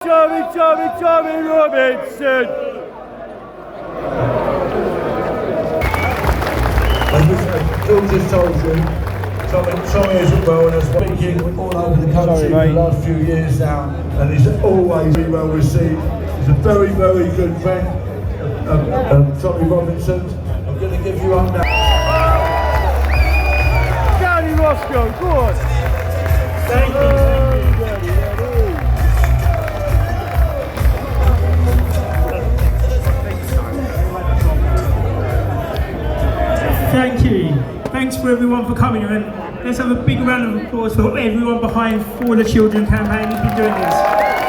Tommy Robinson. As George just told you, Tommy is well and has speaking all over the country for the last few years now, and he's always been well received. He's a very, very good friend of Tommy Robinson's. I'm going to give you up now. Danny Roscoe, go on. Thank you. Thank you. Thanks for everyone for coming, and let's have a big round of applause for everyone behind For the Children campaign who's been doing this.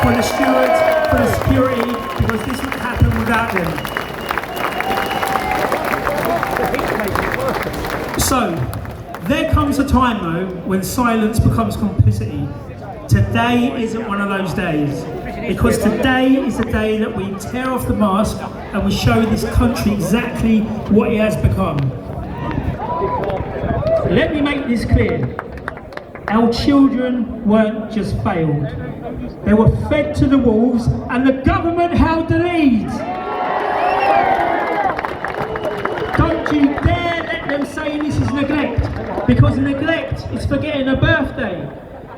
For the stewards, for the security, because this wouldn't happen without them. So, there comes a time though when silence becomes complicity. Today isn't one of those days, because today is the day that we tear off the mask and we show this country exactly what it has become. Let me make this clear. Our children weren't just failed. They were fed to the wolves and the government held the lead. Don't you dare let them say this is neglect, because neglect is forgetting a birthday.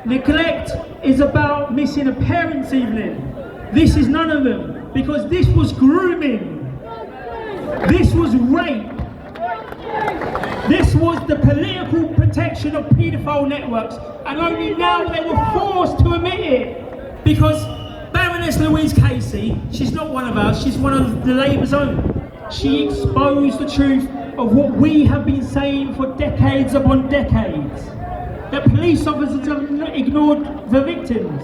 Neglect is about missing a parents' evening. This is none of them, because this was grooming. This was rape. This was the political protection of paedophile networks, and only now they were forced to admit it. Because Baroness Louise Casey, she's not one of us, she's one of the Labour's own. She exposed the truth of what we have been saying for decades upon decades. That police officers have ignored the victims.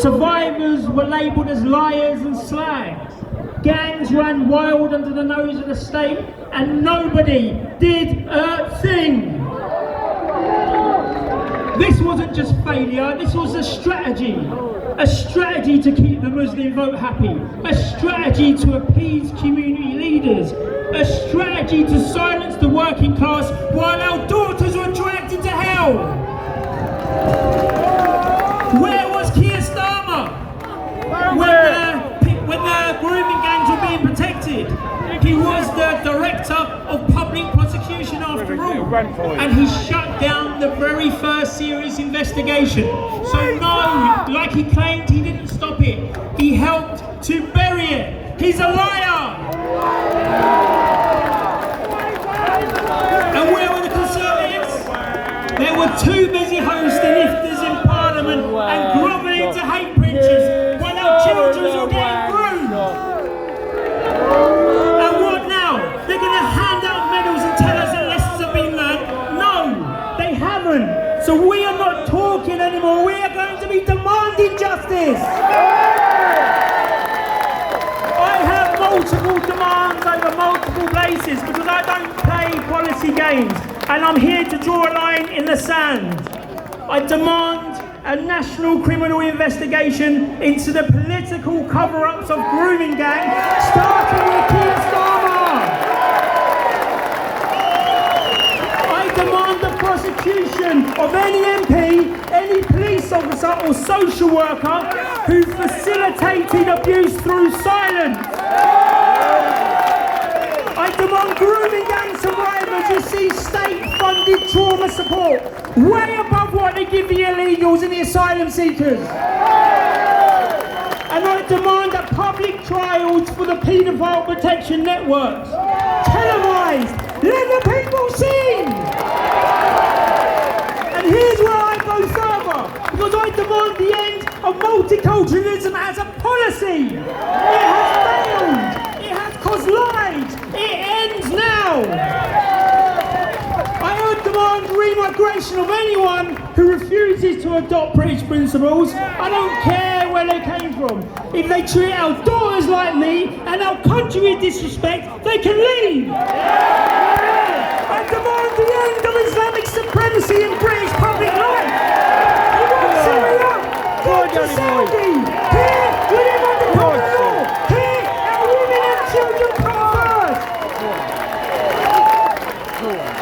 Survivors were labelled as liars and slags. Gangs ran wild under the nose of the state, and nobody did a thing. This wasn't just failure, this was a strategy. A strategy to keep the Muslim vote happy. A strategy to appease community leaders. A strategy to silence the working class while our daughters were dragged into hell. Where was Keir Starmer when the grooming gangs were being protected? He was the director of public prosecution after all, and he shut down the very first serious investigation. So no, like he claimed, he didn't stop it. He helped to bury it. He's a liar. And where were the Conservatives? They were too busy hosting iftars in Parliament and grovelling to hate preachers while our children were getting groomed. And what now? They're going to hand out medals and tell us that lessons have been learned? No, they haven't. So we are not talking anymore. We are going to be demanding justice. I have multiple demands over multiple places because I don't play policy games, and I'm here to draw a line in the sand. I demand a national criminal investigation into the political cover-ups of grooming gang, starting with Keir Starmer. I demand the prosecution of any MP, any police officer or social worker who facilitated abuse through silence. I demand grooming gang survivors receive state-funded trauma support, way above what they give the illegals and the asylum seekers. And I demand that public trials for the paedophile protection networks, televised, let the people see. And here's where I go further, because I demand the end of multiculturalism as a policy. It has failed. It has caused lives. It ends now. I demand remigration of anyone who refuses to adopt British principles. I don't care where they came from. If they treat our daughters like me and our country with disrespect, they can leave. I demand the end of Islamic supremacy in British public life. You want Syria? Go to Saudi. Here, we live under common law. Here, our women and children come first.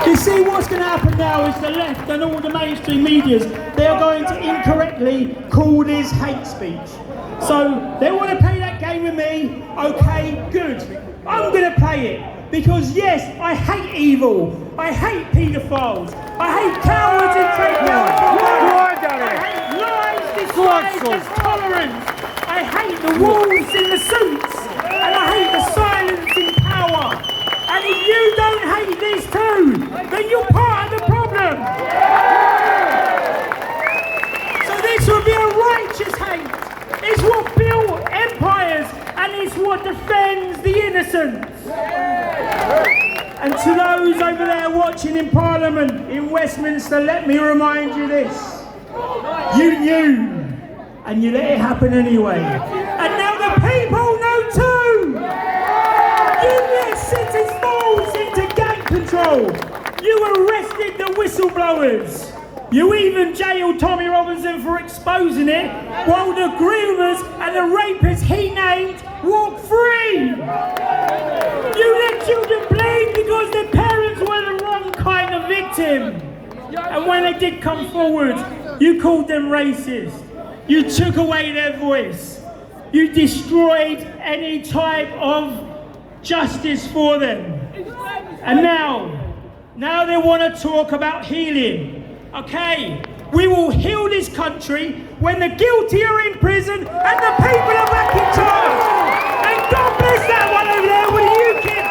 You see, what's going to happen now is the left and all the mainstream medias, they are going to incorrectly call this hate speech. So they want to play that game with me. Okay, good. I'm going to play it because yes, I hate evil. I hate paedophiles. I hate cowards and fake cowards. I hate lies disguised as tolerance. I hate the wolves in the suits, and I hate the silence in power. And if you don't hate this too, then you're part of the problem. So this will be a righteous hate. It's what built empires, and it's what defends the innocent. And to those over there watching in Parliament in Westminster, let me remind you this. You knew, and you let it happen anyway. And now the people know too! You let city smalls into gang control. You arrested the whistleblowers. You even jailed Tommy Robinson for exposing it, while the groomers and the rapists he named walk free. You let children bleed because their parents were the wrong kind of victim. And when they did come forward, you called them racist. You took away their voice. You destroyed any type of justice for them. And now they want to talk about healing. Okay, we will heal this country when the guilty are in prison and the people are back in charge. And God bless that one over there with the UKIP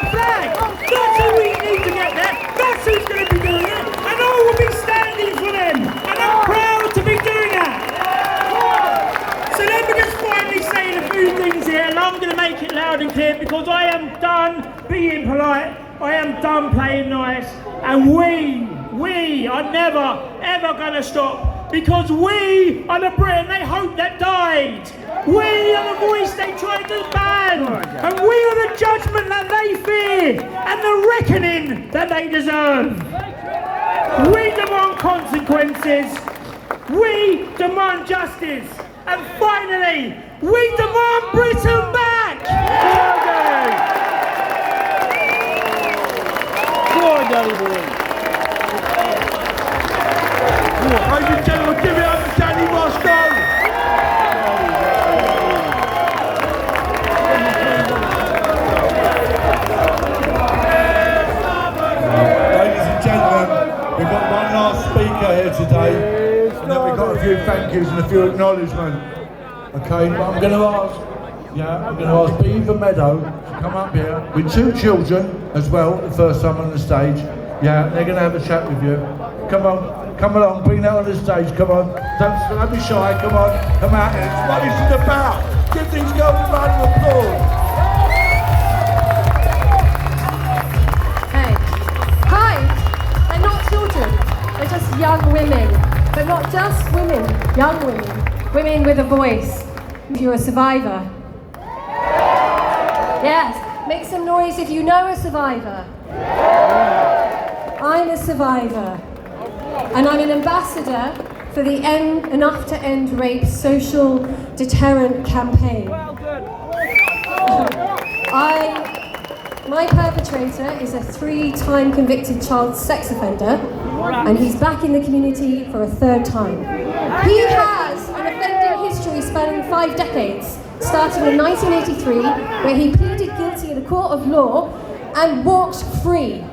flag. That's who we need to get there. That's who's going to be doing it. And I will be standing for them. And I'm proud to be doing that. So let me just finally say a few things here, and I'm going to make it loud and clear because I am done being polite. I am done playing nice. And we are never, ever going to stop because we are the Britain they hoped that died. We are the voice they tried to ban. And we are the judgment that they fear and the reckoning that they deserve. We demand consequences. We demand justice. And finally, we demand Britain back. Go on, Danny boy. Ladies and gentlemen, give it up to Danny Roscoe. Ladies and gentlemen, we've got one last speaker here today, and then we've got a few thank yous and a few acknowledgements. Okay, but I'm going to ask Beaver Meadow to come up here with two children as well, the first time on the stage. Yeah, they're going to have a chat with you. Come on, come along, bring that on the stage, come on. Don't be shy, come on, come out here. It's what this is about. Give these girls a round of applause. Hey, hi, they're not children, they're just young women. But not just women, young women. Women with a voice. If you're a survivor. Yes, make some noise if you know a survivor. I'm a survivor. And I'm an ambassador for the Enough to End Rape social deterrent campaign. My perpetrator is a 3-time convicted child sex offender, and he's back in the community for a 3rd time. He has an offending history spanning 5 decades, starting in 1983, where he pleaded guilty in a court of law and walked free.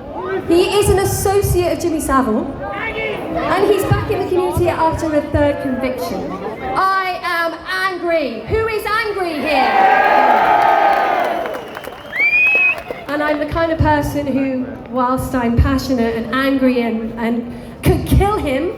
He is an associate of Jimmy Savile, and he's back in the community after a 3rd conviction. I am angry. Who is angry here? And I'm the kind of person who, whilst I'm passionate and angry and could kill him,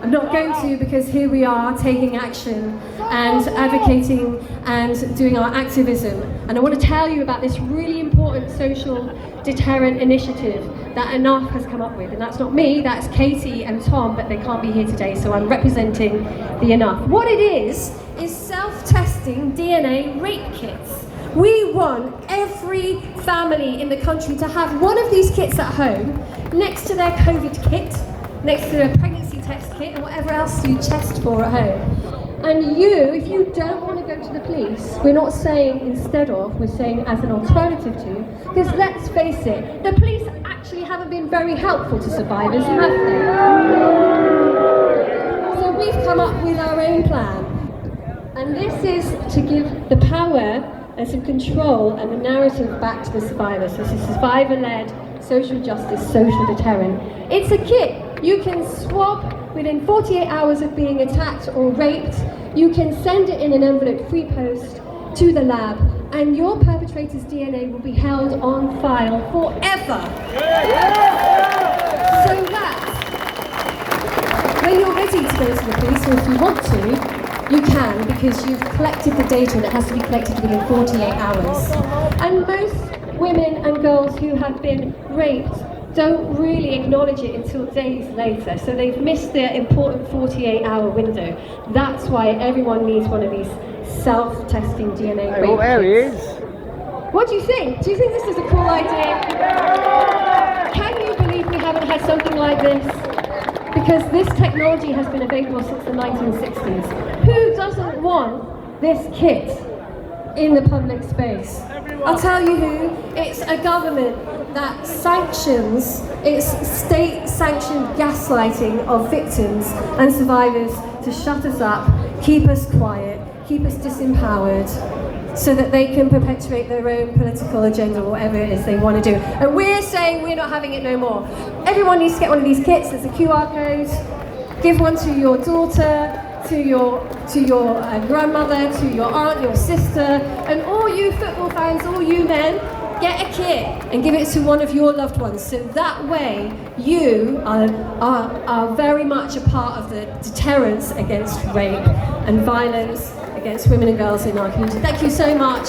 I'm not going to, because here we are taking action and advocating and doing our activism. And I want to tell you about this really important social deterrent initiative that Enough has come up with. And that's not me, that's Katie and Tom, but they can't be here today, so I'm representing the Enough. What it is self-testing DNA rape kits. We want every family in the country to have one of these kits at home, next to their COVID kit, next to their pregnancy test kit, and whatever else you test for at home. And you, if you don't want to go to the police, we're not saying instead of, we're saying as an alternative to, because let's face it, the police actually haven't been very helpful to survivors, have they? So we've come up with our own plan. And this is to give the power and some control and the narrative back to the survivors. This is survivor-led social justice, social deterrent. It's a kit. You can swab within 48 hours of being attacked or raped. You can send it in an envelope free post to the lab, and your perpetrator's DNA will be held on file forever. So that when you're ready to go to the police, or if you want to, you can, because you've collected the data and it has to be collected within 48 hours. And most women and girls who have been raped don't really acknowledge it until days later, so they've missed their important 48-hour window. That's why everyone needs one of these self-testing DNA rape Oh, there he kits. is. What do you think? Do you think this is a cool idea? Can you believe we haven't had something like this? Because this technology has been available since the 1960s. Who doesn't want this kit in the public space? I'll tell you who. It's a government that sanctions, it's state-sanctioned gaslighting of victims and survivors to shut us up, keep us quiet, keep us disempowered, so that they can perpetuate their own political agenda or whatever it is they want to do. And we're saying we're not having it no more. Everyone needs to get one of these kits. There's a QR code. Give one to your daughter, to your grandmother, to your aunt, your sister, and all you football fans, all you men, get a kit and give it to one of your loved ones. So that way you are very much a part of the deterrence against rape and violence against women and girls in our community. Thank you so much.